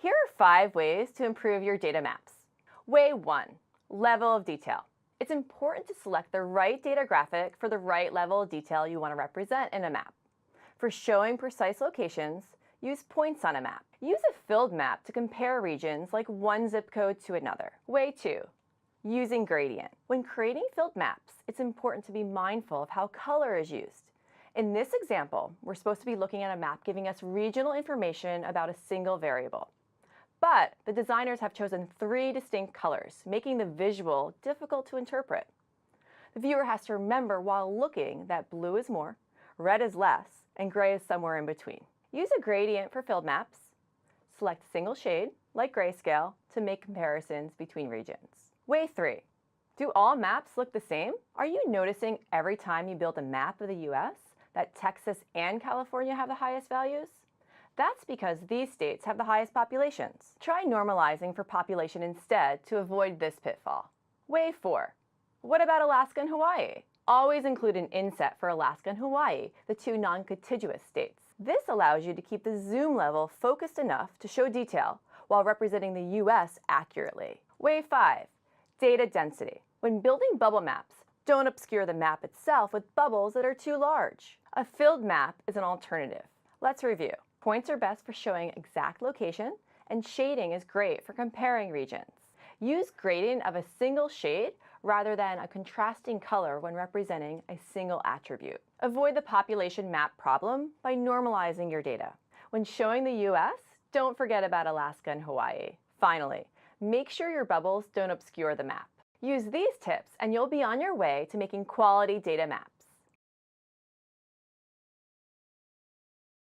Here are 5 ways to improve your data maps. Way 1, level of detail. It's important to select the right data graphic for the right level of detail you want to represent in a map. For showing precise locations, use points on a map. Use a filled map to compare regions like one zip code to another. Way 2, using gradient. When creating filled maps, it's important to be mindful of how color is used. In this example, we're supposed to be looking at a map giving us regional information about a single variable. But the designers have chosen 3 distinct colors, making the visual difficult to interpret. The viewer has to remember while looking that blue is more, red is less, and gray is somewhere in between. Use a gradient for filled maps. Select a single shade, like grayscale, to make comparisons between regions. Way 3. Do all maps look the same? Are you noticing every time you build a map of the US that Texas and California have the highest values? That's because these states have the highest populations. Try normalizing for population instead to avoid this pitfall. Way 4. What about Alaska and Hawaii? Always include an inset for Alaska and Hawaii, the 2 non-contiguous states. This allows you to keep the zoom level focused enough to show detail while representing the US accurately. Way 5. Data density. When building bubble maps, don't obscure the map itself with bubbles that are too large. A filled map is an alternative. Let's review. Points are best for showing exact location, and shading is great for comparing regions. Use gradient of a single shade rather than a contrasting color when representing a single attribute. Avoid the population map problem by normalizing your data. When showing the US, don't forget about Alaska and Hawaii. Finally, make sure your bubbles don't obscure the map. Use these tips and you'll be on your way to making quality data maps.